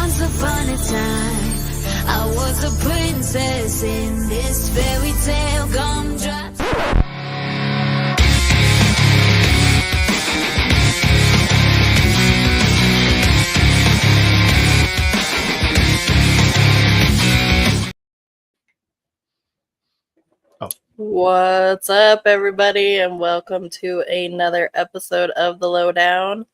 Once upon a time, I was a princess in this fairy tale gumdrop. What's up, everybody, and welcome to another episode of the Lowdown.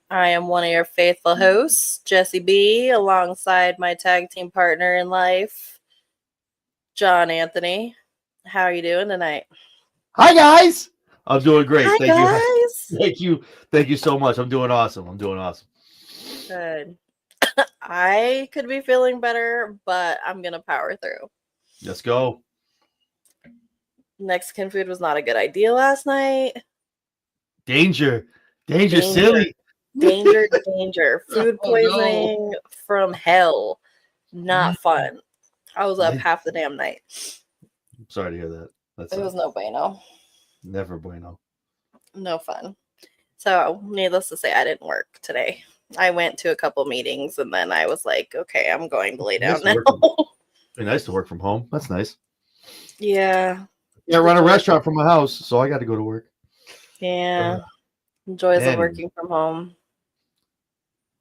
I am one of your faithful hosts, Jesse B, alongside my tag team partner in life, John Anthony. How are you doing tonight? Hi, guys. I'm doing great. Hi, Thank guys. you. Thank you so much. I'm doing awesome. Good. I could be feeling better, but I'm going to power through. Let's go. Mexican food was not a good idea last night. Danger, silly. Danger. Food Oh, poisoning from hell. Not Mm. fun. I was up half the damn night. I'm sorry to hear that. It was no bueno. Never bueno. No fun. So, needless to say, I didn't work today. I went to a couple meetings and then I was like, okay, I'm going to lay down now. It's nice to work from home. That's nice. Yeah. Yeah, I run a restaurant from my house, so I got to go to work. Yeah. Joys of working from home.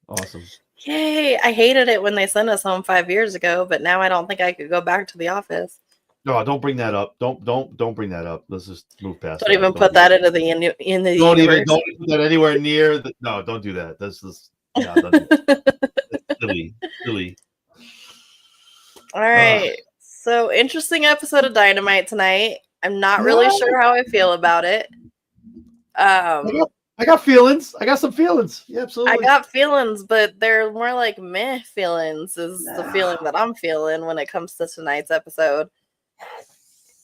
Awesome. Yay. I hated it when they sent us home 5 years ago, but now I don't think I could go back to the office. No, don't bring that up. Don't bring that up. Let's just move past. Don't even put that into the Don't universe. even put that anywhere near. No, don't do that. That's just don't do that. Silly. All right. So interesting episode of Dynamite tonight. I'm not really sure how I feel about it. I got feelings. I got some feelings. Yeah, absolutely. I got feelings, but they're more like meh feelings is the feeling that I'm feeling when it comes to tonight's episode.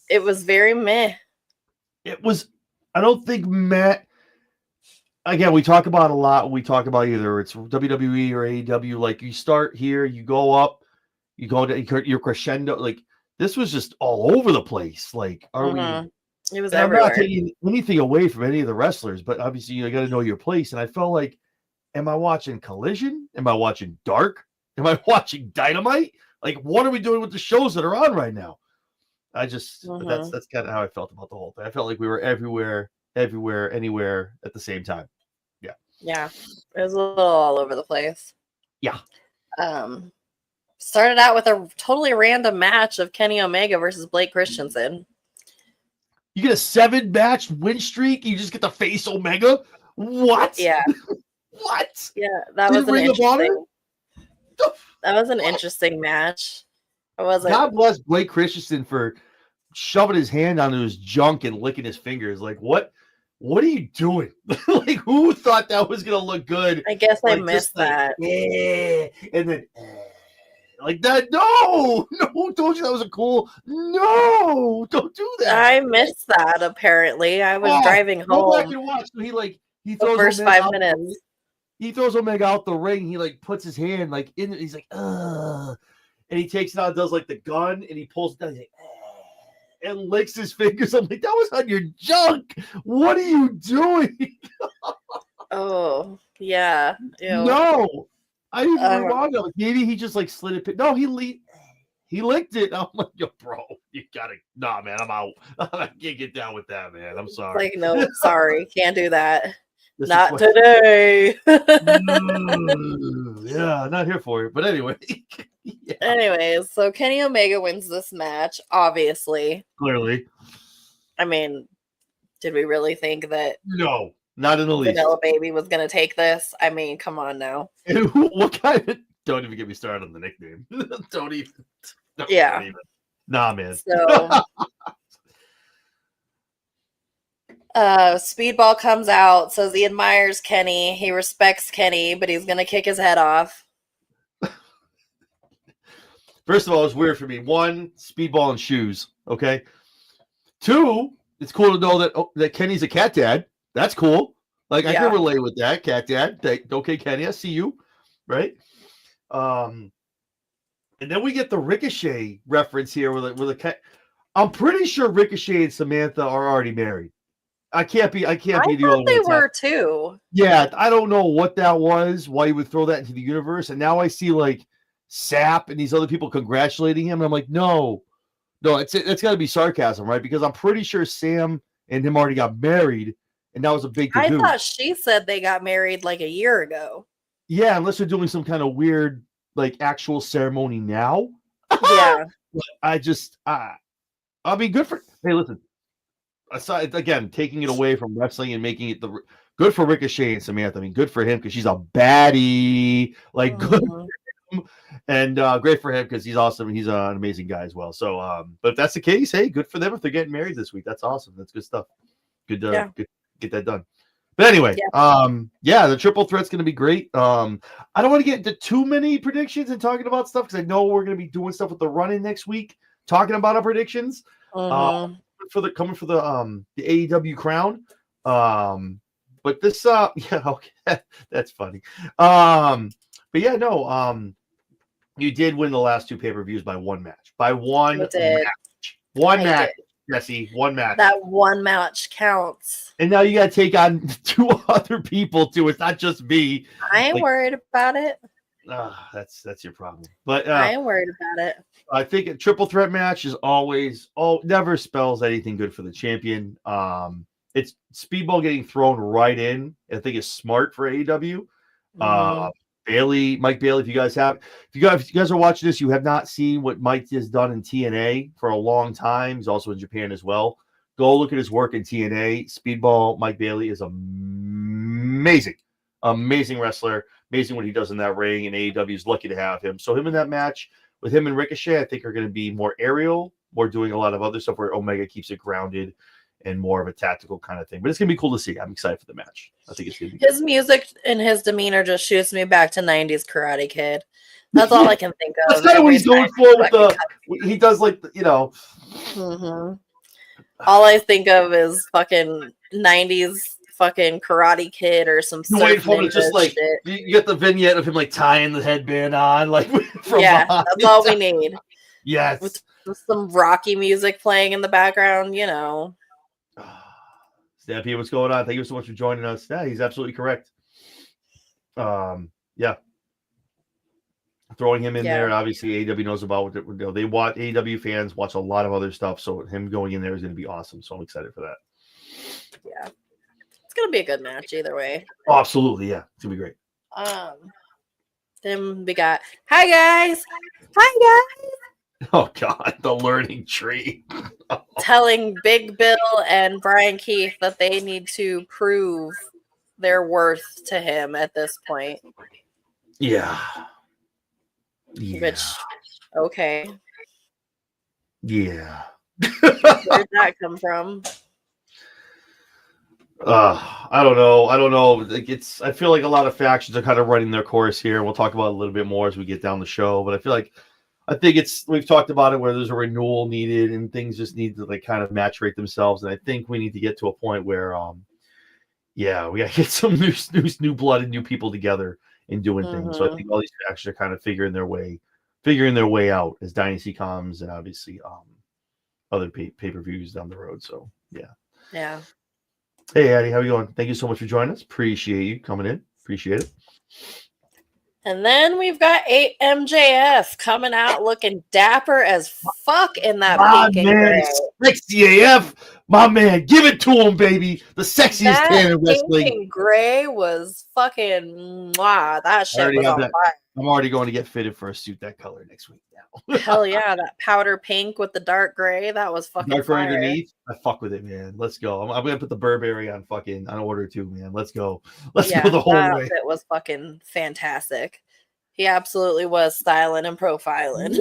It was very meh. It was, I don't think Matt, again, we talk about a lot. We talk about either it's WWE or AEW. Like you start here, you go up, you go to your crescendo. Like this was just all over the place. Like, are we? It was everywhere. I'm not everywhere. taking anything away from any of the wrestlers, but obviously you got to know your place. And I felt like, am I watching Collision? Am I watching Dark? Am I watching Dynamite? Like, what are we doing with the shows that are on right now? I just that's kind of how I felt about the whole thing. I felt like we were everywhere, anywhere at the same time. Yeah, it was a little all over the place. Yeah. Started out with a totally random match of Kenny Omega versus Blake Christensen. You get a 7-match win streak. You just get to face Omega. What? Yeah. What? Yeah, that was an interesting. That was an What? Interesting match. I wasn't. God bless Blake Christensen for shoving his hand onto his junk and licking his fingers. Like, what are you doing? Like, who thought that was gonna look good? I guess like, I missed that. And then like that. No, who told you that was a cool? No, don't do that. I missed that. Apparently, I was driving home. Go back and watch. So he throws the first Omega 5 minutes. He throws Omega out the ring. He like puts his hand like in. He's like, ugh. And he takes it out, does like the gun, and he pulls it down. He's like, and licks his fingers. I'm like, that was on your junk. What are you doing? Oh, yeah. Ew. No. I didn't even wrong. Like, maybe he just like slid it. No, he licked it. I'm like, yo, bro, you gotta. Nah, man, I'm out. I can't get down with that, man. I'm sorry. Like, no, sorry, can't do that. Not today. Yeah, not here for it. But anyway. Yeah. Anyways, so Kenny Omega wins this match, obviously. Clearly. I mean, did we really think that? No, not in the least. Vanilla Baby was going to take this? I mean, come on now. What kind of... Don't even get me started on the nickname. Don't even. Nah, man. So... Speedball comes out, says he admires Kenny. He respects Kenny, but he's going to kick his head off. First of all, it's weird for me. 1, Speedball and shoes. Okay. 2, it's cool to know that Kenny's a cat dad. That's cool. Like, I can relate with that. Cat dad. Okay, Kenny, I see you. Right? And then we get the Ricochet reference here with a cat. I'm pretty sure Ricochet and Samantha are already married. I can't be I the only thought one. they That's were too. Yeah, I don't know what that was, why you would throw that into the universe. And now I see like Sap and these other people congratulating him. And I'm like, no, it's got to be sarcasm, right? Because I'm pretty sure Sam and him already got married, and that was a big I to-do. thought she said they got married like a year ago. Yeah, unless they're doing some kind of weird, like actual ceremony now. Yeah. I'll be good for. Hey, listen. Aside again, taking it away from wrestling and making it good for Ricochet and Samantha. I mean, good for him because she's a baddie. Like good for him, and great for him because he's awesome. And he's an amazing guy as well. So, but if that's the case, hey, good for them if they're getting married this week. That's awesome. That's good stuff. Good to get that done. But anyway, the triple threat's going to be great. I don't want to get into too many predictions and talking about stuff because I know we're going to be doing stuff with the run-in next week, talking about our predictions. Coming for the AEW crown. But this that's funny. You did win the last two pay-per-views by one match. One match. Jesse, one match. That one match counts. And now you got to take on two other people too. It's not just me. I ain't worried about it. That's your problem. But I ain't worried about it. I think a triple threat match is never spells anything good for the champion. It's Speedball getting thrown right in. I think it's smart for AEW. Mike Bailey, if you guys are watching this, you have not seen what Mike has done in TNA for a long time. He's also in Japan as well. Go look at his work in TNA. Speedball Mike Bailey is amazing wrestler. Amazing what he does in that ring, and AEW is lucky to have him. So him in that match with him and Ricochet, I think are going to be more aerial, more doing a lot of other stuff where Omega keeps it grounded and more of a tactical kind of thing. But it's going to be cool to see. I'm excited for the match. I think it's going to be his music and his demeanor just shoots me back to 90s Karate Kid. That's all I can think of. That's kind of what he's going for with he does like, All I think of is fucking 90s fucking Karate Kid or some You're waiting for him to just like shit. You get the vignette of him like tying the headband on, like from that's all we need. Yes, with some Rocky music playing in the background, Stampede, what's going on? Thank you so much for joining us. Yeah, he's absolutely correct. Throwing him in there, obviously AEW knows about what they watch. AEW fans watch a lot of other stuff, so him going in there is going to be awesome. So I'm excited for that. Yeah. It's gonna be a good match either way. Oh, absolutely, yeah. It's gonna be great. Then we got hi guys. Oh God, the learning tree. Telling Big Bill and Brian Keith that they need to prove their worth to him at this point. Yeah. Which okay. Yeah. Where'd that come from? I don't know. Like I feel like a lot of factions are kind of running their course here. We'll talk about it a little bit more as we get down the show. But I think we've talked about it where there's a renewal needed and things just need to like kind of maturate themselves. And I think we need to get to a point where, we got to get some new blood and new people together and doing things. So I think all these factions are kind of figuring their way out as Dynasty comes and obviously other pay-per-views down the road. So Yeah. Hey, Addie, how are you going? Thank you so much for joining us. Appreciate you coming in. Appreciate it. And then we've got MJF coming out looking dapper as fuck in that pink and gray. Sexy AF, my man. Give it to him, baby. The sexiest tan in wrestling. Pink and gray was fucking mwah. That shit was on fire. I'm already going to get fitted for a suit that color next week now. Hell yeah, that powder pink with the dark gray. That was fucking dark fire. Underneath. I fuck with it, man. Let's go. I'm gonna put the Burberry on order too, man. Let's go. Let's go the whole way. It was fucking fantastic. He absolutely was styling and profiling.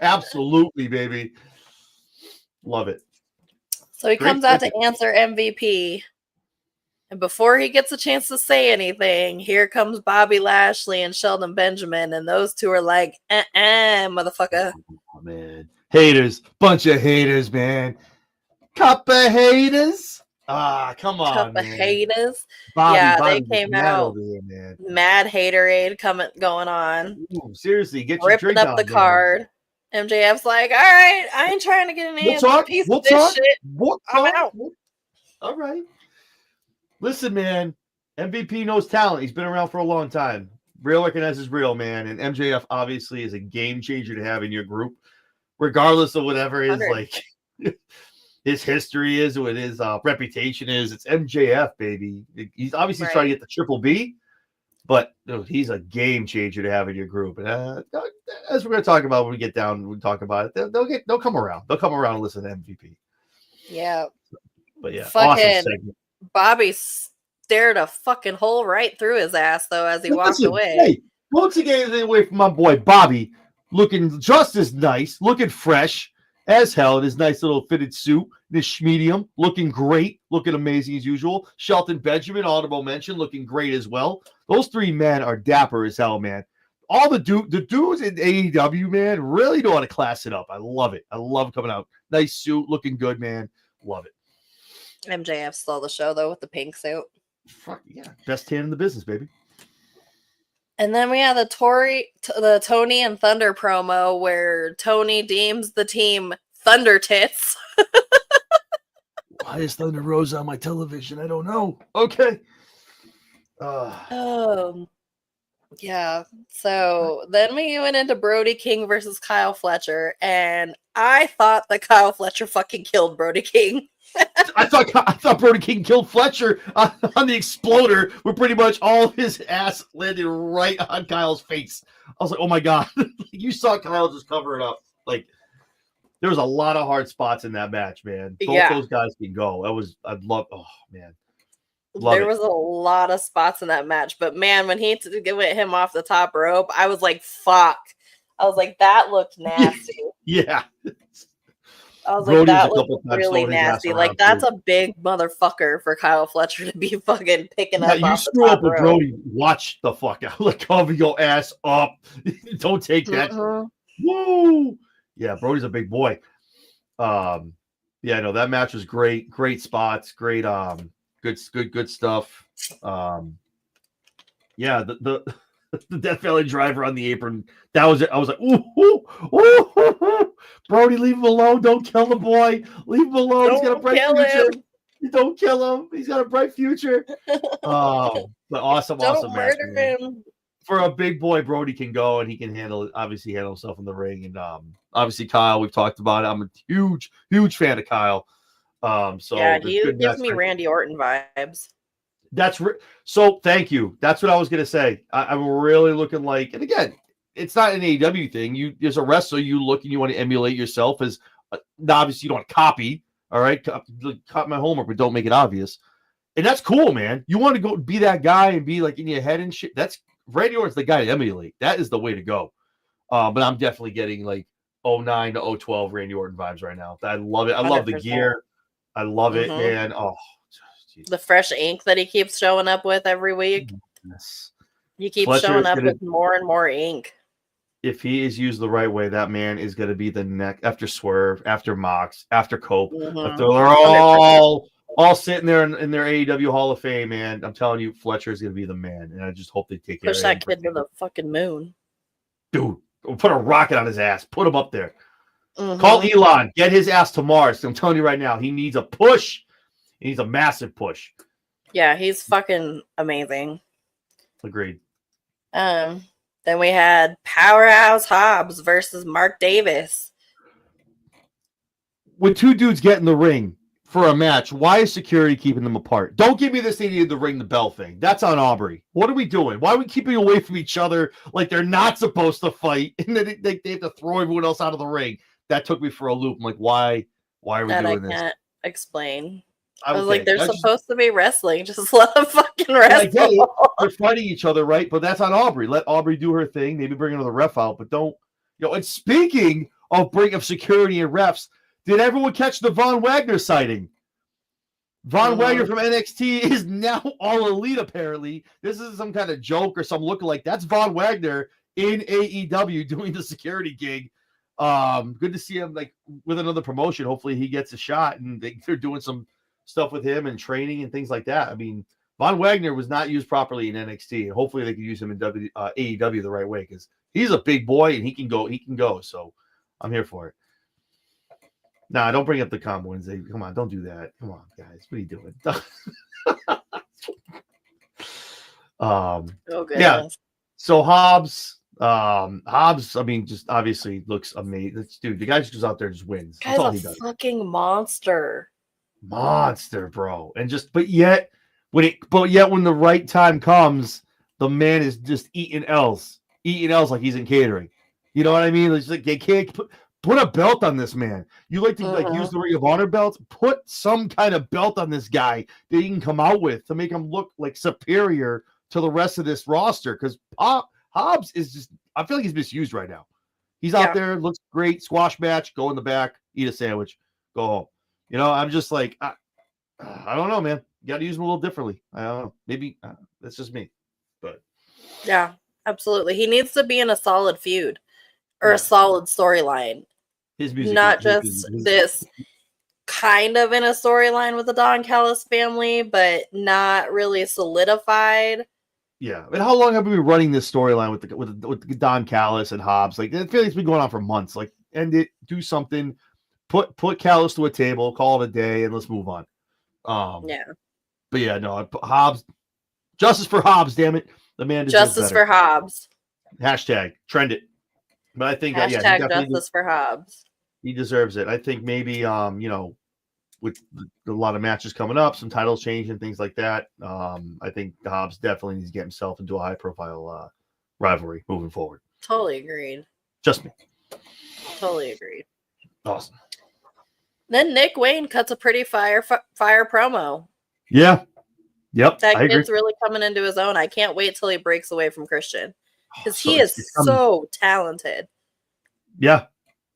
Absolutely, baby. Love it. So he comes out to answer MVP. And before he gets a chance to say anything, here comes Bobby Lashley and Sheldon Benjamin. And those two are like, motherfucker. Oh, man. Haters. Bunch of haters, man. Cup of haters. Come on. Cup of haters. Bobby they came out. Here, man. Mad haterade going on. Ooh, seriously, get your ripping drink up on, the man. card. MJF's like, all right, I ain't trying to get an answer. Piece of this shit. I'm out. All right. Listen, man. MVP knows talent. He's been around for a long time. Real recognizes real, man. And MJF obviously is a game changer to have in your group, regardless of whatever his 100. like his history is, what his reputation is. It's MJF, baby. He's obviously trying to get the triple B, but he's a game changer to have in your group. And as we're going to talk about when we get down, we talk about it. They'll come around. They'll come around and listen to MVP. Yeah. But yeah, fucking awesome segment. Bobby stared a fucking hole right through his ass though as he walked away. Hey, don't take anything away from my boy Bobby, looking just as nice, looking fresh as hell in his nice little fitted suit, this medium, looking great, looking amazing as usual. Shelton Benjamin, honorable mention, looking great as well. Those three men are dapper as hell, man. All the dudes in AEW, man, really know how to class it up. I love it. I love coming out. Nice suit, looking good, man. Love it. MJF stole the show though with the pink suit. Fuck yeah, best tan in the business, baby. And then we had the Tony and Thunder promo where Tony deems the team Thunder Tits. Why is Thunder Rosa on my television? I don't know. Okay. Yeah. So then we went into Brody King versus Kyle Fletcher, and I thought that Kyle Fletcher fucking killed Brody King. I thought Brody King killed Fletcher on the exploder, where pretty much all of his ass landed right on Kyle's face. I was like, oh my god, you saw Kyle just cover it up. Like there was a lot of hard spots in that match, man. Both those guys can go. Oh man. There was a lot of spots in that match, but man, when he went him off the top rope, I was like, fuck. I was like, that looked nasty. Yeah. I was like, that was really nasty. Like, that's a big motherfucker for Kyle Fletcher to be fucking picking up. You screw up with Brody. Watch the fuck out. Like, cover your ass up. Don't take that. Woo! Yeah, Brody's a big boy. Yeah, no, that match was great. Great spots. Great. Good stuff. Yeah, the Death Valley driver on the apron. That was it. I was like, ooh. Brody, leave him alone. Don't kill the boy. Leave him alone. He's got a bright future. Don't kill him. He's got a bright future. But awesome match. Him. For a big boy, Brody can go and he can handle himself in the ring. And obviously Kyle, we've talked about it. I'm a huge fan of Kyle. So yeah, he gives me Randy Orton vibes. So thank you. That's what I was gonna say. I'm really looking like, and again, it's not an AEW thing. You as a wrestler, you look and you want to emulate yourself as obviously you don't want to copy. All right, copy my homework, but don't make it obvious. And that's cool, man. You want to go be that guy and be like in your head and shit. That's Randy Orton's the guy to emulate. That is the way to go. But I'm definitely getting like 09 to 012 Randy Orton vibes right now. I love it. I love 100%. The gear. I love it, man. Oh, geez. The fresh ink that he keeps showing up with every week. Yes. He keeps showing up with more and more ink. If he is used the right way, that man is going to be the next after Swerve, after Mox, after Cope. After they're all sitting there in their AEW Hall of Fame, man. I'm telling you, Fletcher is going to be the man, and I just hope they take care of him. Push that kid to the fucking moon, dude. Put a rocket on his ass. Put him up there. Call Elon. Get his ass to Mars. I'm telling you right now, he needs a push. He needs a massive push. Yeah, he's fucking amazing. Agreed. Then we had Powerhouse Hobbs versus Mark Davis. When two dudes get in the ring for a match, why is security keeping them apart? Don't give me this they needed to ring the bell thing. That's on Aubrey. What are we doing? Why are we keeping away from each other like they're not supposed to fight and then they have to throw everyone else out of the ring? That took me for a loop. I'm like, why are we doing this? I can't explain. I was like, they're supposed to be wrestling. Just let them fucking wrestle. They're fighting each other, right? But that's on Aubrey. Let Aubrey do her thing. Maybe bring another ref out, but don't. And speaking of security and refs, did everyone catch the Von Wagner sighting? Von Wagner from NXT is now all elite. Apparently, this is some kind of joke or some lookalike. That's Von Wagner in AEW doing the security gig. Good to see him like with another promotion. Hopefully, he gets a shot, and they're doing some stuff with him and training and things like that. I mean, Von Wagner was not used properly in NXT. Hopefully they can use him in AEW the right way because he's a big boy and he can go. So I'm here for it. Nah, don't bring up the combo Wednesday. Come on, don't do that. Come on, guys. What are you doing? Oh goodness. Yeah. So Hobbs, I mean, just obviously looks amazing. Dude, the guy just goes out there and just wins. That's all he Guy's a does. fucking monster. Monster, bro. And just, but yet when the right time comes, the man is just eating L's like he's in catering. You know what I mean? It's like they can't put a belt on this man. You like to like use the Ring of Honor belts? Put some kind of belt on this guy that he can come out with to make him look like superior to the rest of this roster. Because Hobbs is just, I feel like he's misused right now. He's out there, looks great, squash match, go in the back, eat a sandwich, go home. You know, I'm just like, I don't know, man. You got to use him a little differently. I don't know. Maybe that's just me. But yeah, absolutely. He needs to be in a solid feud or a solid storyline. His music, not just this kind of in a storyline with the Don Callis family, but not really solidified. Yeah, and how long have we been running this storyline with Don Callis and Hobbs? Like, I feel like it's been going on for months. Like, end it, do something, put Callis to a table, call it a day, and let's move on. Yeah. But yeah, no, Hobbs, justice for Hobbs, damn it, the man deserves justice better. for Hobbs. Hashtag trend it. But I think hashtag justice for Hobbs. He deserves it. I think maybe you know, with a lot of matches coming up, some titles changing, things like that. I think Hobbs definitely needs to get himself into a high profile rivalry moving forward. Totally agreed. Just me. Totally agreed. Awesome. Then Nick Wayne cuts a pretty fire promo. Yeah. Yep. That kid's really coming into his own. I can't wait till he breaks away from Christian. Because he is so talented. Yeah.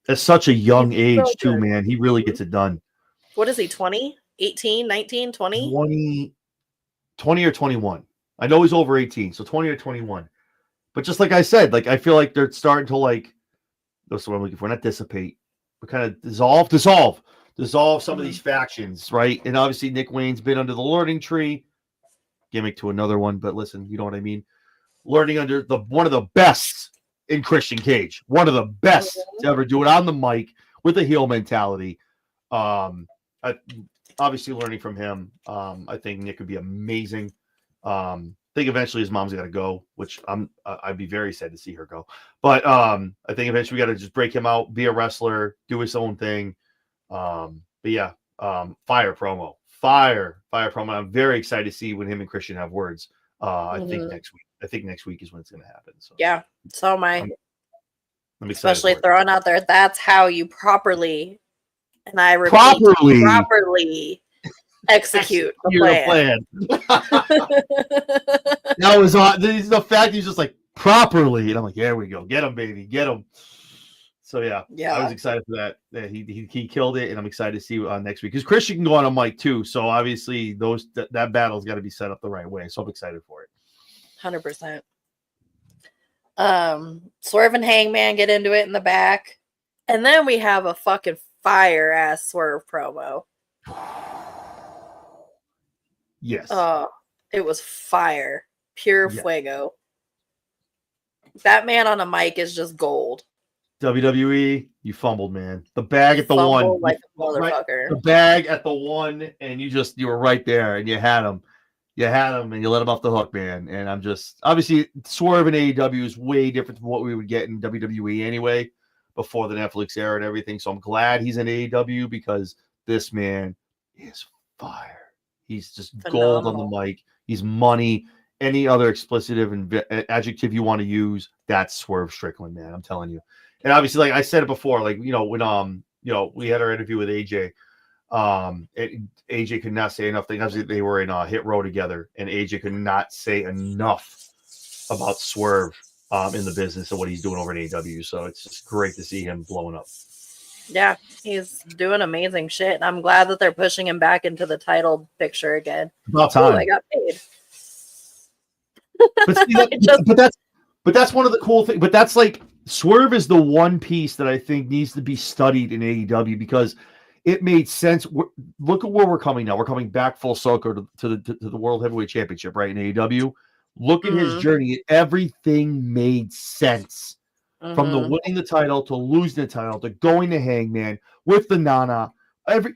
At such a young age, too, man. He really gets it done. What is he, 20? 18, 19, 20? 20 or 21. I know he's over 18, so 20 or 21. But just like I said, like I feel like they're starting to like, that's what I'm looking for, not dissipate, but kind of dissolve some of these factions, right? And obviously Nick Wayne's been under the learning tree, gimmick to another one, but listen, you know what I mean? Learning under one of the best in Christian Cage, one of the best to ever do it on the mic with a heel mentality. Obviously learning from him. I think Nick would be amazing. I think eventually his mom's got to go, which I'd be very sad to see her go. But I think eventually we got to just break him out, be a wrestler, do his own thing. But yeah, fire promo. I'm very excited to see when him and Christian have words. I think next week. I think next week is when it's going to happen. So yeah, so am I. I'm especially throwing out there, that's how you properly, and I repeat, properly execute the plan. That was the fact he's just like properly, and I'm like, there we go, get him, baby, get him. So yeah, I was excited for that. He killed it, and I'm excited to see next week because Christian can go on a mic too. So obviously that battle's got to be set up the right way. So I'm excited for it. 100%. Swerve and Hangman get into it in the back, and then we have a fucking fire ass Swerve promo. Yes. It was fire, pure fuego. That man on a mic is just gold. WWE, you fumbled, man. The bag at the one, like a motherfucker. Right, the bag at the one, and you were right there, and you had him. You had him, and you let him off the hook, man. And I'm just obviously Swerve in AEW is way different from what we would get in WWE anyway, before the Netflix era and everything. So I'm glad he's in AEW because this man is fire. He's just gold on the mic. He's money. Any other explicitive and adjective you want to use, that's Swerve Strickland, man. I'm telling you. And obviously, like I said it before, like when we had our interview with AJ. AJ could not say enough things. Obviously, they were in Hit Row together, and AJ could not say enough about Swerve in the business and what he's doing over at AEW. So it's just great to see him blowing up. Yeah, he's doing amazing shit, and I'm glad that they're pushing him back into the title picture again. About time. I got paid. But that's one of the cool things. But that's like Swerve is the one piece that I think needs to be studied in AEW because it made sense. Look at where we're coming now. We're coming back full circle to the World Heavyweight Championship, right, in AEW. Look at his journey. Everything made sense. From the winning the title to losing the title to going to Hangman with the Nana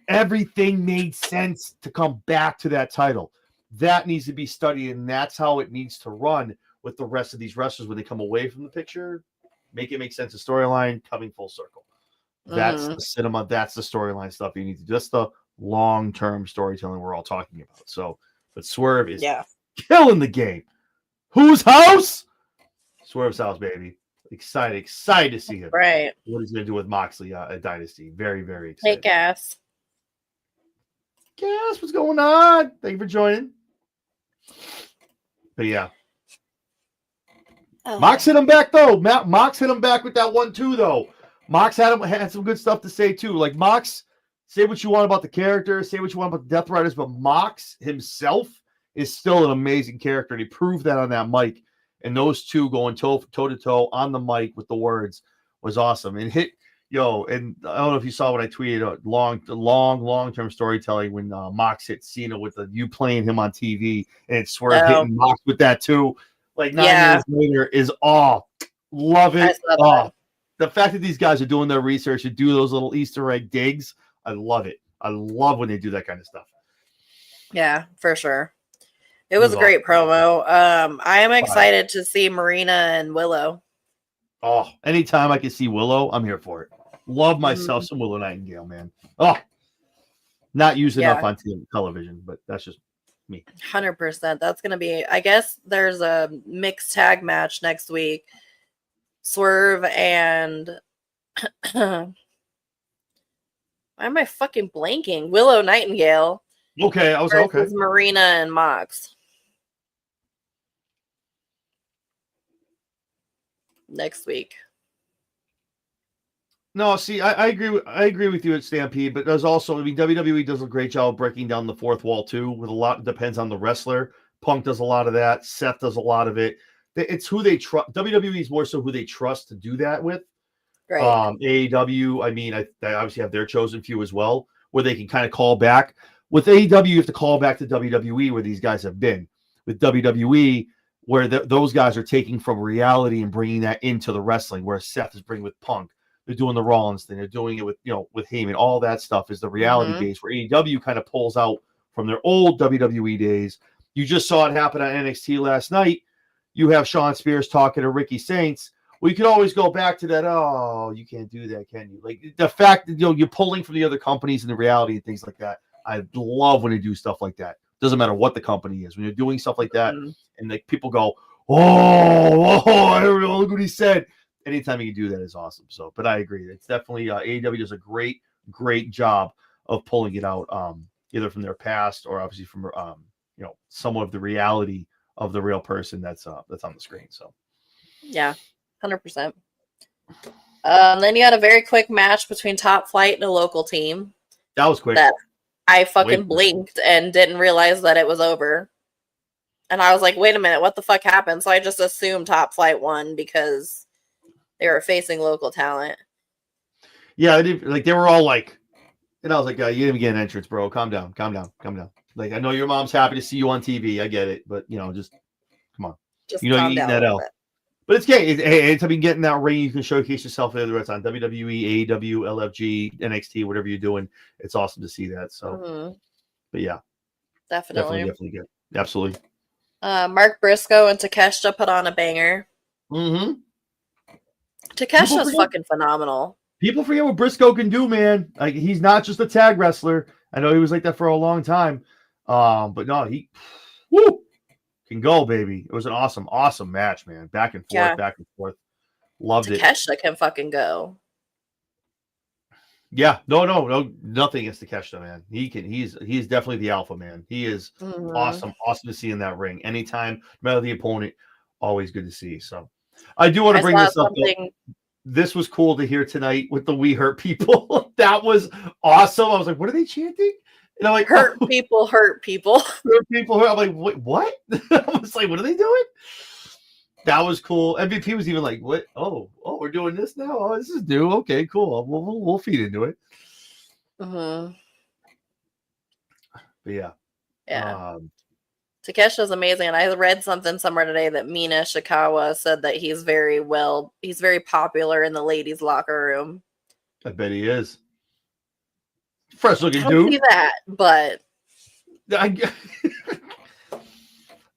everything made sense to come back to that title. That needs to be studied, and that's how it needs to run with the rest of these wrestlers when they come away from the picture. Make it make sense. The storyline coming full circle. That's the cinema. That's the storyline stuff you need to do. That's the long-term storytelling we're all talking about. So, but Swerve is killing the game. Whose house? Swerve's house, baby. Excited to see him. Right. What he's going to do with Moxley at Dynasty. Very, very excited. Hey, Cass. Cass, what's going on? Thank you for joining. But yeah. Mox hit him back, though. Mox hit him back with that 1-2, though. Mox had some good stuff to say, too. Like, Mox, say what you want about the character, say what you want about the Death Riders, but Mox himself is still an amazing character, and he proved that on that mic. And those two going toe-to-toe on the mic with the words was awesome. And and I don't know if you saw what I tweeted, long-term storytelling when Mox hit Cena with you playing him on TV, and it's Swerve hitting Mox with that, too. Like, 9 years later is love it. The fact that these guys are doing their research and do those little Easter egg digs, I love it. I love when they do that kind of stuff. Yeah, for sure. It was a great promo. I am excited to see Marina and Willow. Oh, anytime I can see Willow, I'm here for it. Love myself some Willow Nightingale, man. Oh, not used enough on television, but that's just me. 100%. That's going to be, I guess there's a mixed tag match next week. Swerve and why am I fucking blanking? Willow Nightingale. Okay, I was okay. Marina and Mox. Next week. No, see, I agree with you at Stampede, but there's also, WWE does a great job of breaking down the fourth wall too. With a lot depends on the wrestler. Punk does a lot of that. Seth does a lot of it. It's who they trust. WWE is more so who they trust to do that with. Right. AEW, they obviously have their chosen few as well, where they can kind of call back. With AEW, you have to call back to WWE, where these guys have been. With WWE, where those guys are taking from reality and bringing that into the wrestling, where Seth is bringing with Punk. They're doing the Rollins thing. They're doing it with Heyman. All that stuff is the reality base, where AEW kind of pulls out from their old WWE days. You just saw it happen on NXT last night. You have Shawn Spears talking to Ricky Saints. Well, you can always go back to that. Oh, you can't do that, can you? Like the fact that you're pulling from the other companies and the reality and things like that. I love when they do stuff like that. Doesn't matter what the company is. When you're doing stuff like that, and like people go, I don't know, look what he said. Anytime you can do that is awesome. So, but I agree. It's definitely AEW does a great job of pulling it out, either from their past or obviously from somewhat of the reality of the real person that's on the screen. So, yeah, 100%. Then you had a very quick match between Top Flight and a local team. That was quick. That I fucking blinked and didn't realize that it was over. And I was like, wait a minute, what the fuck happened? So I just assumed Top Flight won because they were facing local talent. Yeah, they were all like, and I was like, you didn't even get an entrance, bro. Calm down. Like, I know your mom's happy to see you on TV. I get it, but just come on. Just you're eating that L. But it's okay. Anytime you get in that ring, you can showcase yourself. Whether it's on WWE, AEW, LFG, NXT, whatever you're doing, it's awesome to see that. So, but yeah, definitely good. Absolutely. Mark Briscoe and Takeshita put on a banger. Takeshita's fucking phenomenal. People forget what Briscoe can do, man. Like, he's not just a tag wrestler. I know he was like that for a long time. But no, he can go, baby. It was an awesome match, man. Back and forth. Loved it. Takeshita can fucking go. Yeah, no, nothing against Takeshita, man. He's definitely the alpha, man. He is awesome to see in that ring. Anytime, no matter the opponent, always good to see. So I do want to bring this up. This was cool to hear tonight with the We Hurt People. That was awesome. I was like, what are they chanting? And I'm like, hurt people. Hurt people. I'm like, wait, what? I was like, what are they doing? That was cool. MVP was even like, what? Oh, we're doing this now? Oh, this is new. Okay, cool. We'll feed into it. But yeah. Takesha's amazing. And I read something somewhere today that Mina Shikawa said that he's very popular in the ladies' locker room. I bet he is. Fresh looking I don't see dude. that, but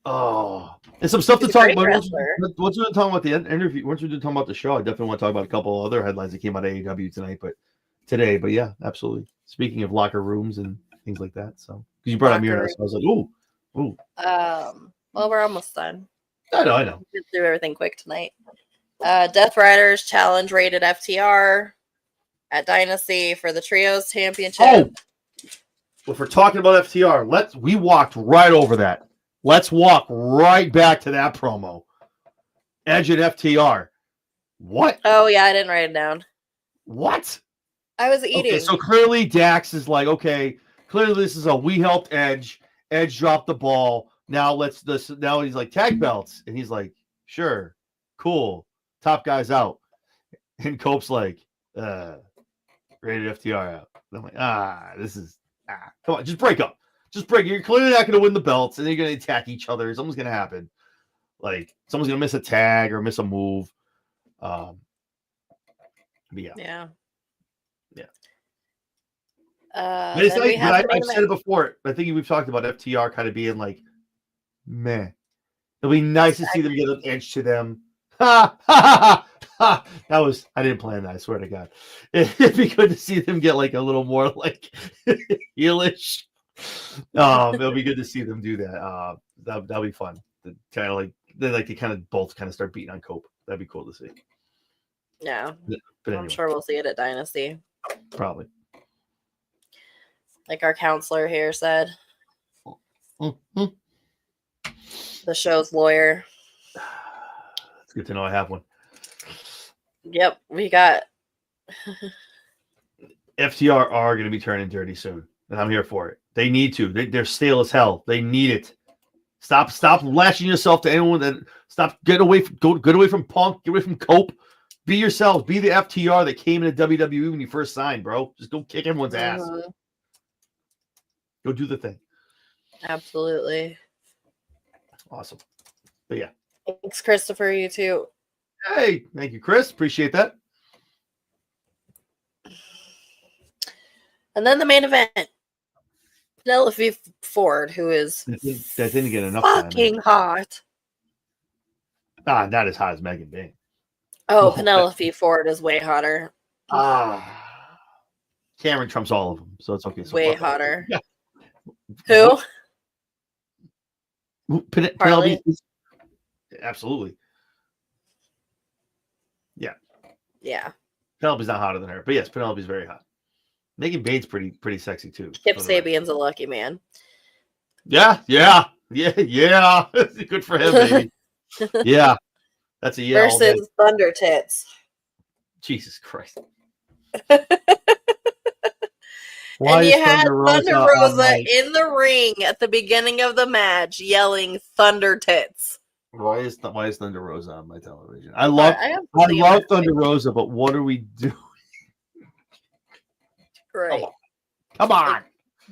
oh, and some stuff to he's a talk great about. wrestler. Once we're talking about the interview, once we're talking about the show, I definitely want to talk about a couple other headlines that came out of AEW tonight, today. But yeah, absolutely. Speaking of locker rooms and things like that, so because you brought up Mira, so I was like, ooh. Well, we're almost done. I know. Get through everything quick tonight. Death Riders challenge rated FTR at Dynasty for the Trios Championship. Oh, if we're talking about FTR, we walked right over that. Let's walk right back to that promo. Edge and FTR. What? Oh yeah, I didn't write it down. What? I was eating. Okay, so clearly Dax is like, okay, clearly this is we helped Edge. Edge dropped the ball. Now now he's like tag belts. And he's like, sure, cool. Top guy's out. And Cope's like, rated FTR out. And I'm like, this is come on, just break up. Just break. You're clearly not gonna win the belts, and then you're gonna attack each other. Something's gonna happen. Like someone's gonna miss a tag or miss a move. But yeah. But it's like, I've said it before. I think we've talked about FTR kind of being like, meh. It'll be nice to see them get an edge to them. Ha ha ha! I didn't plan that. I swear to God. It'd be good to see them get like a little more like heelish. It'll be good to see them do that. That'll be fun. Kind of like they kind of both kind of start beating on Cope. That'd be cool to see. Yeah, but anyway. I'm sure we'll see it at Dynasty. Probably. Like our counselor here said. Mm-hmm. The show's lawyer. It's good to know I have one. Yep, we got FTR are going to be turning dirty soon, and I'm here for it. They need to. They're stale as hell. They need it. Stop lashing yourself to anyone. That stop. Get away from Punk. Get away from Cope. Be yourselves. Be the FTR that came into WWE when you first signed, bro. Just go kick everyone's ass. Go do the thing. Absolutely. Awesome. But yeah. Thanks, Christopher. You too. Hey, thank you, Chris. Appreciate that. And then the main event. Penelope Ford, who is that didn't get enough fucking hot. Not as hot as Megan Bain. Oh, Penelope Ford is way hotter. Cameron trumps all of them, so it's okay. So way hotter. Yeah. Who? Penelope. Absolutely. Yeah. Penelope's not hotter than her, but yes, Penelope's very hot. Megan Bain's pretty sexy too. Kip Sabian's a lucky man. Yeah. Good for him, baby. Yeah. That's a yeah. Versus Thunder Tits. Jesus Christ. Why and you had Thunder Rosa in the ring at the beginning of the match yelling Thunder Tits. Why is Thunder Rosa on my television? I love Thunder Rosa, but what are we doing? Right. Come on. Like,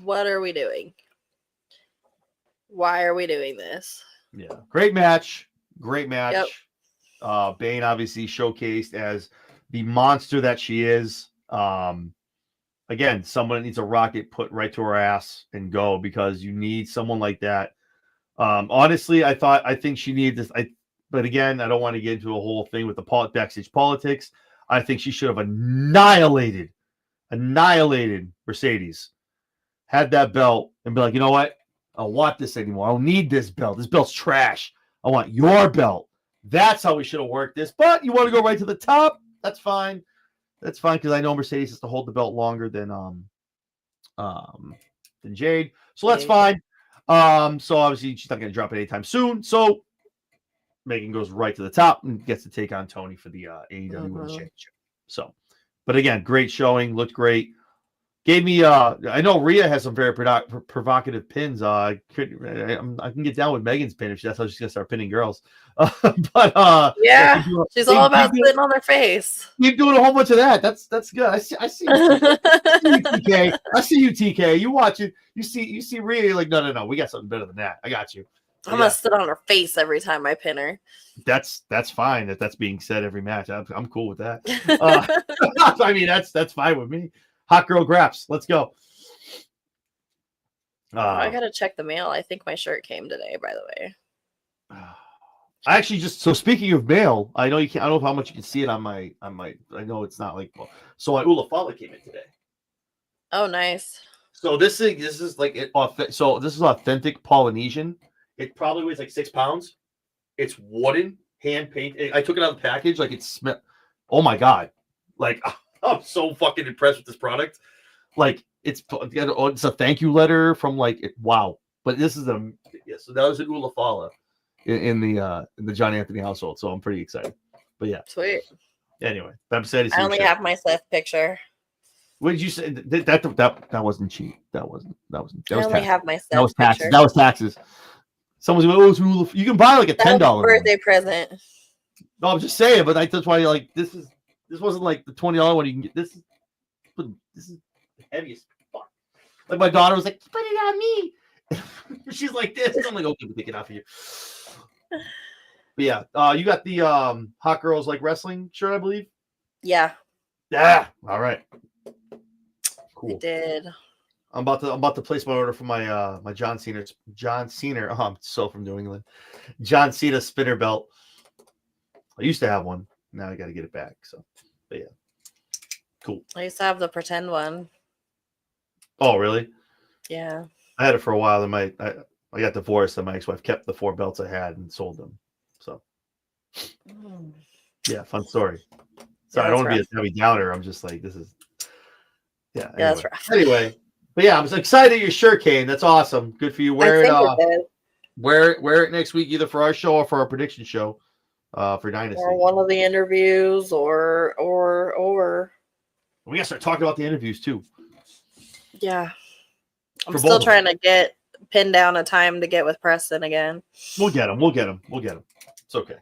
what are we doing? Why are we doing this? Yeah. Great match. Yep. Bain obviously showcased as the monster that she is. Again, someone needs a rocket put right to her ass and go, because you need someone like that. Honestly, I think she needed this. But again, I don't want to get into a whole thing with the backstage politics. I think she should have annihilated Mercedes, had that belt, and be like, you know what? I don't want this anymore. I don't need this belt. This belt's trash. I want your belt. That's how we should have worked this. But you want to go right to the top? That's fine. That's fine, because I know Mercedes has to hold the belt longer than Jade. So that's fine. So obviously she's not going to drop it anytime soon. So Megan goes right to the top and gets to take on Tony for the AEW Women's Championship. So, but again, great showing. Looked great. Gave me I know Rhea has some very provocative pins. I can get down with Megan's pin if that's how she's gonna start pinning girls. But yeah, she's all about sitting on their face. Keep doing a whole bunch of that. That's good. I see you, TK. I see you, TK. You watch it. You see Rhea. You're like, no. We got something better than that. I got you. I'm gonna sit on her face every time I pin her. That's fine. If that's being said every match, I'm cool with that. I mean, that's fine with me. Hot girl graps. Let's go. I gotta check the mail. I think my shirt came today, by the way. I actually so speaking of mail, I know you can't. I don't know how much you can see it on my. I know it's not like. So my Ulafala came in today. Oh, nice. So this is like it. So this is authentic Polynesian. It probably weighs like 6 pounds. It's wooden, hand painted. I took it out of the package. Like it smelled. Oh my god! Like I'm so fucking impressed with this product. Like it's a thank you letter from wow. But this is so that was an Ulafala in the John Anthony household. So I'm pretty excited. But yeah, sweet. Anyway, I'm excited. I only have my Seth picture. What did you say? That wasn't cheap. That was I only have my Seth that was taxes. picture. That was taxes. Someone's like, oh, you can buy like a $10 birthday present. No, I'm just saying, but that's why this wasn't like the $20 one you can get. This is the heaviest fuck. Like my daughter was like, put it on me. She's like this. I'm like, okay, we'll take it off of you. But yeah, you got the Hot Girls Like Wrestling shirt, I believe. Yeah. Yeah. All right. Cool. I did. I'm about to place my order for my my John Cena. Oh, I'm so from New England. John Cena spinner belt. I used to have one. Now I got to get it back. So, but yeah, cool. I used to have the pretend one. Oh, really? Yeah. I had it for a while. Then I got divorced, and my ex-wife kept the 4 belts I had and sold them. So, yeah, fun story. Sorry, I don't want to be a heavy downer. I'm just like, this is. Yeah, anyway. That's rough. Anyway, but yeah, I'm so excited your shirt came. That's awesome. Good for you. Wear it next week, either for our show or for our prediction show, for Dynasty. Or one of the interviews, or. We gotta start talking about the interviews too. Yeah, I'm still trying to get pinned down a time to get with Preston again. We'll get him. It's okay.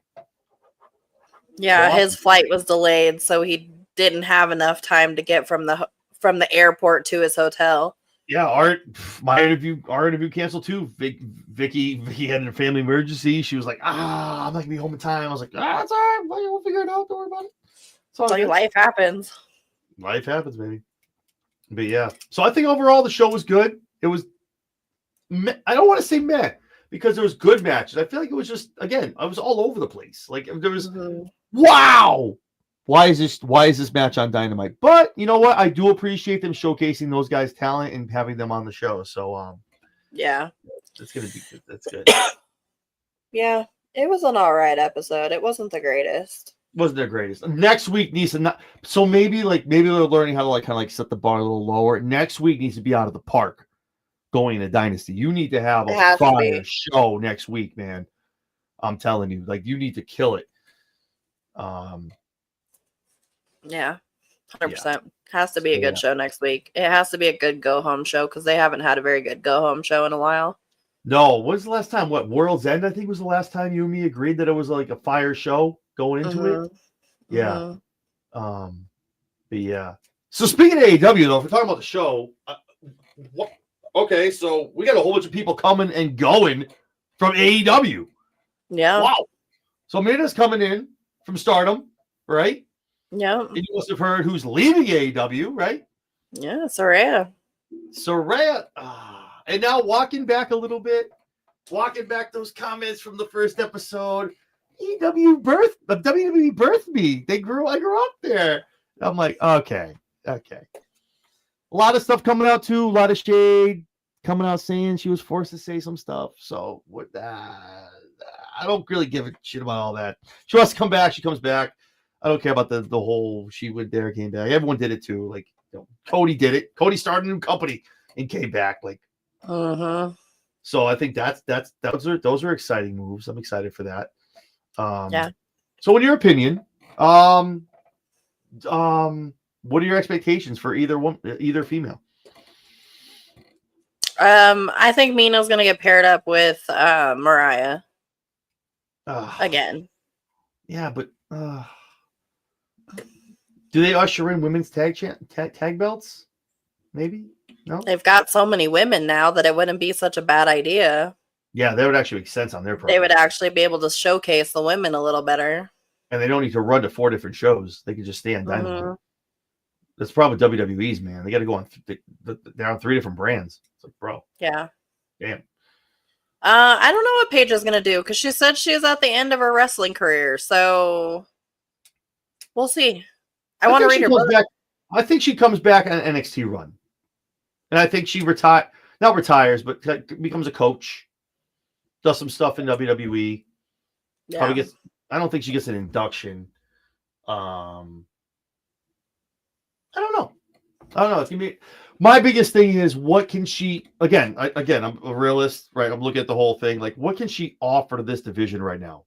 Yeah, his flight was delayed, so he didn't have enough time to get from the airport to his hotel. Yeah, our interview canceled too. Vicky had a family emergency. She was like, I'm not gonna be home in time. I was like, it's all right. We'll figure it out. Don't worry about it. So life happens. Life happens, baby. But yeah, so I think overall the show was good. It was, I don't want to say meh, because there was good matches. I feel like it was just, again, I was all over the place. Like there was, wow. Why is this match on Dynamite? But you know what? I do appreciate them showcasing those guys' talent and having them on the show. So yeah, it's gonna be good. That's good. Yeah, it was an all right episode. It wasn't the greatest. Wasn't the greatest. Next week needs to not. So maybe they're learning how to kind of set the bar a little lower. Next week needs to be out of the park. Going into Dynasty, you need to have a fire show next week, man. I'm telling you, you need to kill it. Yeah, 100%. Has to be a good show next week. It has to be a good go home show because they haven't had a very good go home show in a while. No, when's the last time? What, World's End? I think was the last time you and me agreed that it was like a fire show going into it. Yeah. But yeah. So speaking of AEW, though, if we're talking about the show, okay, so we got a whole bunch of people coming and going from AEW. Yeah. Wow. So Amanda's coming in from Stardom, right? Yeah. And you must have heard who's leaving AEW, right? Yeah, Saraya. And now walking back a little bit, walking back those comments from the first episode, WWE birthed me. I grew up there. I'm like, okay. A lot of stuff coming out too, a lot of shade coming out saying she was forced to say some stuff. So with that, I don't really give a shit about all that. She wants to come back, she comes back. I don't care about the whole she went there, came back. Everyone did it too. Cody did it. Cody started a new company and came back. So I think those are exciting moves. I'm excited for that. Yeah. So in your opinion, what are your expectations for either female? I think Mina's gonna get paired up with Mariah again. Yeah, but do they usher in women's tag belts? Maybe. No. They've got so many women now that it wouldn't be such a bad idea. Yeah, that would actually make sense on their program. They would actually be able to showcase the women a little better. And they don't need to run to 4 different shows. They can just stay on Dynamite. That's probably WWE's, man. They got to go on. They're on 3 different brands. It's like, bro. Yeah. Damn. I don't know what Paige is gonna do because she said she's at the end of her wrestling career, so we'll see. I want to read her book. I think she comes back on an NXT run, and I think she not retires, but becomes a coach, does some stuff in WWE. Yeah. Probably gets. I don't think she gets an induction. I don't know. It's gonna be. My biggest thing is what can she again, I'm a realist, right? I'm looking at the whole thing. Like, what can she offer to this division right now?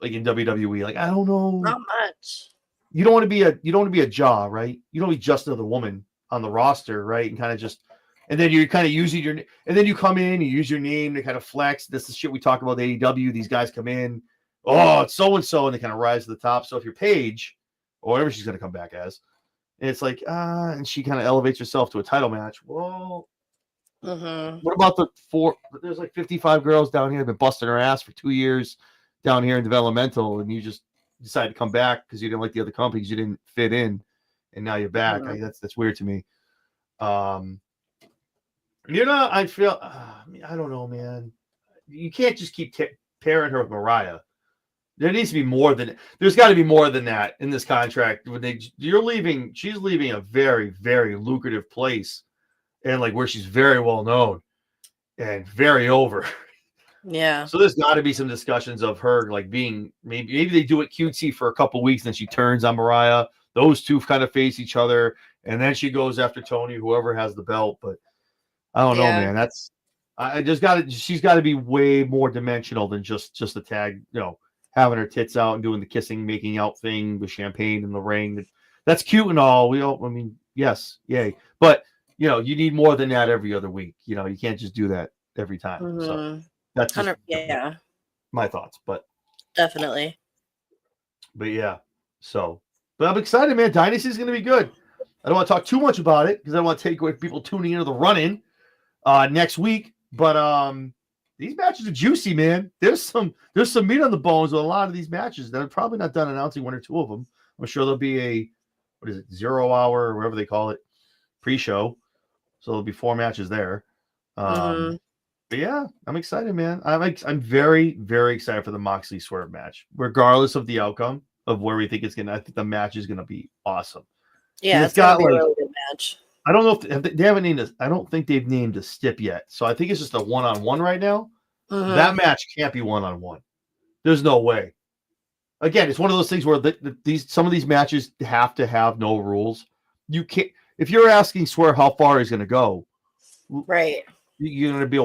Like in WWE? Like, I don't know. Not much. You don't want to be a jaw, right? You don't be just another woman on the roster, right? And kind of just and then you're kind of using and then you come in, you use your name to kind of flex. This is shit we talk about AEW. These guys come in, oh, it's so and so, and they kind of rise to the top. So if you're Paige, or whatever she's gonna come back as. And it's like, and she kind of elevates herself to a title match. Well, what about there's like 55 girls down here that have been busting her ass for 2 years down here in developmental, and you just decided to come back because you didn't like the other companies, you didn't fit in, and now you're back. That's weird to me. I feel, I don't know, man. You can't just keep pairing her with Mariah. There needs to be more than there's got to be more than that in this contract. She's leaving a very, very lucrative place and like where she's very well known and very over. Yeah. So there's got to be some discussions of her like being maybe they do it cutesy for a couple weeks, and then she turns on Mariah. Those two kind of face each other, and then she goes after Tony, whoever has the belt. But I don't know, man. She's got to be way more dimensional than just a tag, having her tits out and doing the kissing, making out thing with champagne in the ring. That's cute and all. Yes, yay. But, you need more than that every other week. You can't just do that every time. So that's just my thoughts. But definitely. But yeah. But I'm excited, man. Dynasty's going to be good. I don't want to talk too much about it because I don't want to take away people tuning into the run-in next week. But these matches are juicy, man. There's some meat on the bones with a lot of these matches. They're probably not done announcing one or two of them. I'm sure there'll be 0 hour or whatever they call it pre-show. So there'll be 4 matches there. But yeah, I'm excited, man. I'm very, very excited for the Moxley Swerve match, regardless of the outcome of where we think it's gonna. I think the match is gonna be awesome. Yeah, it's gonna be a really good match. I don't know if they haven't named I don't think they've named a stip yet. So I think it's just a one-on-one right now. That match can't be one-on-one. There's no way. Again, it's one of those things where some of these matches have to have no rules. You can't if you're asking Swerve how far he's going to go. Right. You're going to be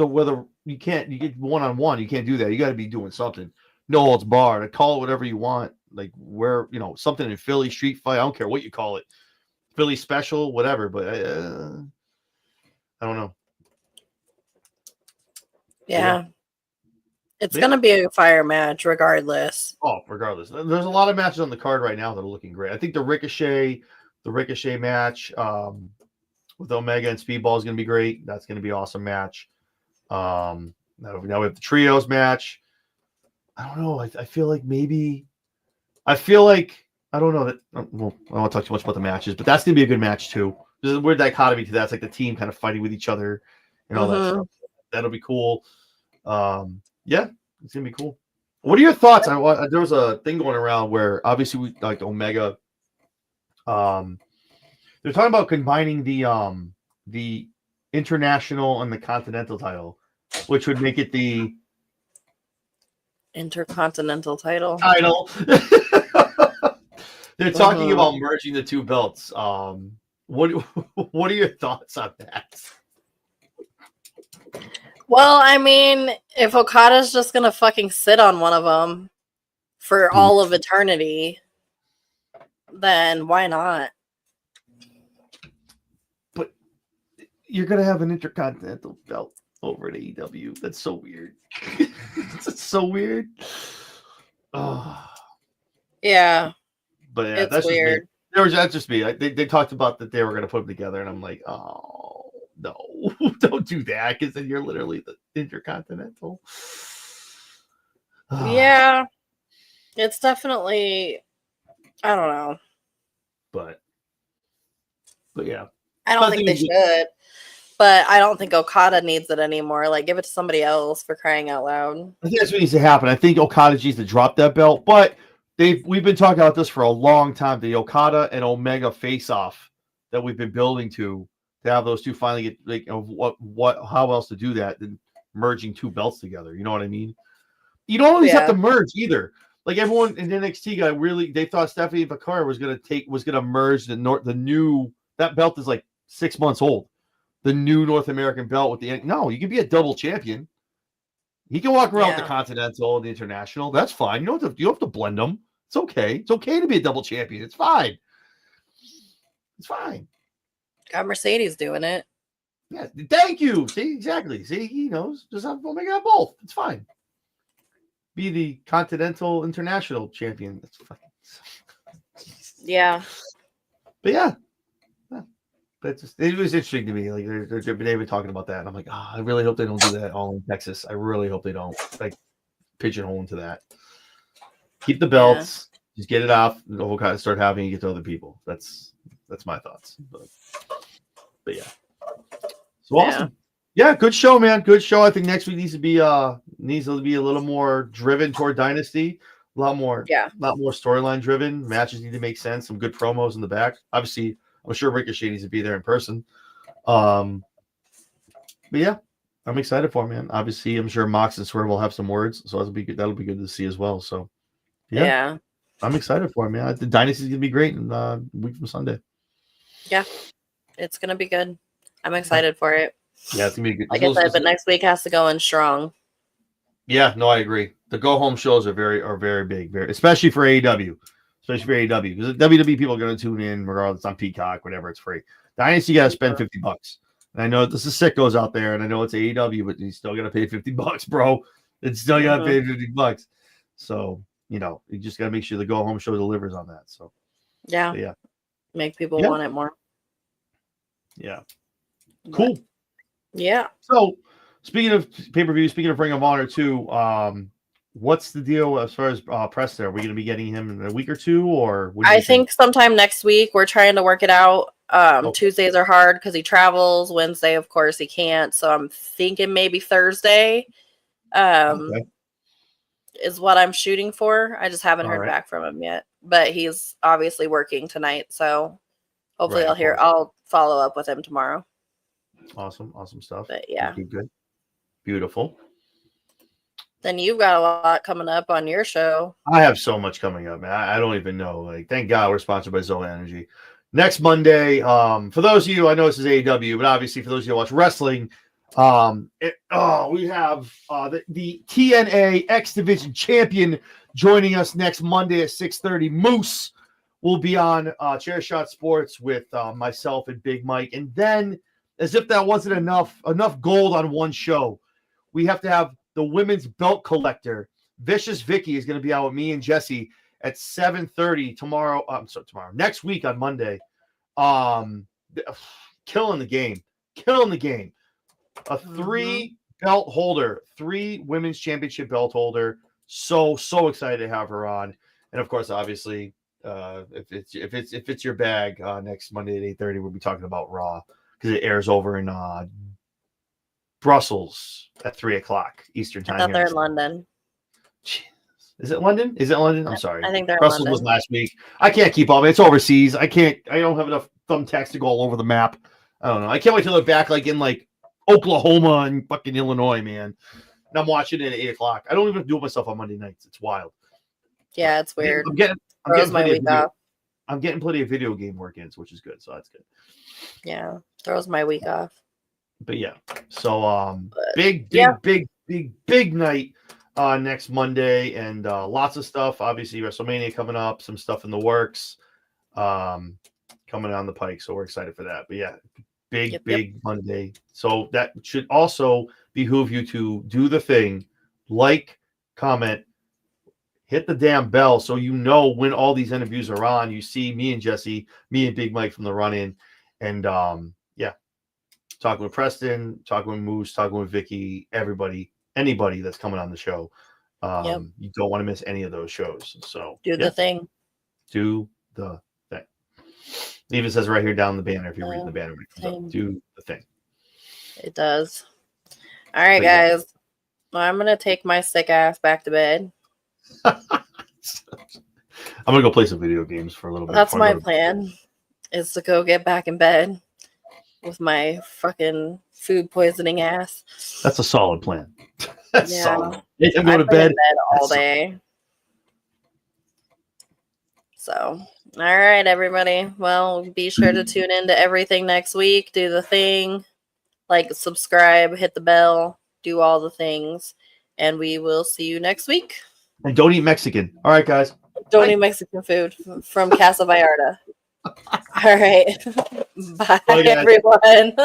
whether you get one-on-one. You can't do that. You got to be doing something. No holds barred. Call it whatever you want. Like where something in Philly street fight. I don't care what you call it. Philly special, whatever, but I don't know. Yeah. It's going to be a fire match regardless. Oh, regardless. There's a lot of matches on the card right now that are looking great. I think the Ricochet match with Omega and Speedball is going to be great. That's going to be an awesome match. Now we have the trios match. I don't know. I feel like I don't know that. Well, I don't want to talk too much about the matches, but that's gonna be a good match too. There's a weird dichotomy to that. It's like the team kind of fighting with each other and all that stuff. That'll be cool. Yeah, it's gonna be cool. What are your thoughts? There was a thing going around where obviously we like Omega. They're talking about combining the international and the continental title, which would make it the Intercontinental title. They're talking about merging the two belts. What are your thoughts on that? Well, I mean, if Okada's just gonna fucking sit on one of them for all of eternity, then why not? But you're gonna have an intercontinental belt over at AEW. That's so weird. It's so weird. Oh. Yeah. But yeah, that's weird. That's just me. They talked about that they were going to put them together, and I'm like, oh no, don't do that because then you're literally the Intercontinental. Yeah, it's definitely. I don't know. But yeah, I don't think they should. but I don't think Okada needs it anymore. Like, give it to somebody else, for crying out loud. I think that's what needs to happen. I think Okada needs to drop that belt, but we've been talking about this for a long time. The Okada and Omega face-off that we've been building to have those two finally get like how else to do that than merging two belts together. You know what I mean? You don't always have to merge either. Like everyone in NXT got really, they thought Stephanie Vaquera was gonna merge the new, that belt is like 6 months old. The new North American belt with no, you can be a double champion. He can walk around with the Continental and the International. That's fine. You don't have to blend them. It's okay. It's okay to be a double champion. It's fine. It's fine. Got Mercedes doing it. Yeah, thank you. See, exactly. See, he knows. Just have Omega both. It's fine. Be the Continental International champion. That's fine. Yeah. But yeah. But it was interesting to me. Like they've been talking about that, and I'm like, I really hope they don't do that all in Texas. I really hope they don't like pigeonhole into that. Keep the belts, just get it off, and we'll kind of start having you get to other people. That's my thoughts. But yeah, so awesome. Yeah, good show, man. Good show. I think next week needs to be a little more driven toward Dynasty. A lot more storyline driven. Matches need to make sense. Some good promos in the back. Obviously, I'm sure Ricochet needs to be there in person. But yeah, I'm excited for him, man. Obviously, I'm sure Mox and Swerve will have some words, so that'll be good. That'll be good to see as well. So yeah. I'm excited for him, man. The Dynasty's gonna be great in a week from Sunday. Yeah, it's gonna be good. I'm excited for it. Yeah, it's gonna be good. Like I said, but next week has to go in strong. Yeah, no, I agree. The go home shows are very big, especially for AEW. Especially for AEW, because WWE people are going to tune in regardless on Peacock, whatever. It's free. Dynasty, you got to spend $50. And I know this is sickos out there, and I know it's AEW, but you still got to pay $50, bro. It's still got to pay $50. So you just got to make sure the go home show delivers on that. So yeah, make people want it more. Yeah, cool. Yeah. So speaking of pay-per-view, speaking of Ring of Honor too, what's the deal as far as press there? Are we going to be getting him in a week or two, or I think sometime next week? We're trying to work it out. Tuesdays are hard because he travels. Wednesday, of course, he can't. So I'm thinking maybe Thursday is what I'm shooting for. I just haven't heard back from him yet, but he's obviously working tonight. So hopefully I'll follow up with him tomorrow. Awesome stuff. But yeah, good, beautiful. Then you've got a lot coming up on your show. I have so much coming up, man. I don't even know. Like, thank God we're sponsored by Zoe Energy. Next Monday, for those of you, I know this is AEW, but obviously for those of you who watch wrestling, we have the TNA X Division champion joining us next Monday at 6:30. Moose will be on Chair Shot Sports with myself and Big Mike. And then, as if that wasn't enough gold on one show, we have to have the women's belt collector, Vicious Vicky, is going to be out with me and Jesse at 7:30 tomorrow. Next week on Monday. Killing the game. A 3 belt holder, 3 women's championship belt holder. So excited to have her on. And of course, obviously, if it's your bag, next Monday at 8:30, we'll be talking about Raw because it airs over in Brussels at 3:00 Eastern time. I thought they're in London. Jeez. Is it London? I'm sorry. I think they're Brussels in London. was last week. I can't keep up. It's overseas. I don't have enough thumbtacks to go all over the map. I don't know. I can't wait till they're back in Oklahoma and fucking Illinois, man. And I'm watching it at 8:00. I don't even do it myself on Monday nights. It's wild. Yeah, it's weird. I'm getting my week off. I'm getting plenty of video game work in, which is good. So that's good. Yeah, throws my week off. But yeah, so big night next Monday, and lots of stuff. Obviously, WrestleMania coming up, some stuff in the works coming down the pike. So we're excited for that. But yeah, big Monday. So that should also behoove you to do the thing, like, comment, hit the damn bell so you know when all these interviews are on. You see me and Jesse, me and Big Mike from the run-in, and talking with Preston, talking with Moose, talking with Vicky, anybody that's coming on the show. You don't want to miss any of those shows. So do the thing. Do the thing. It even says right here down the banner if you're reading the banner. Do the thing. It does. All right, But yeah. guys. Well, I'm gonna take my sick ass back to bed. I'm gonna go play some video games for a little bit. That's before I my go to bed. plan. Is to go get back in bed with my fucking food poisoning ass. That's a solid plan. That's Yeah. solid. Hey, I'm I've going to been in bed. bed all That's day. So, all right, everybody. Well, be sure to tune in to everything next week. Do the thing, like, subscribe, hit the bell, do all the things, and we will see you next week. And don't eat Mexican. All right, guys. Don't Bye. eat Mexican food from Casa Vallarta. All right. Bye, Bye, guys. everyone.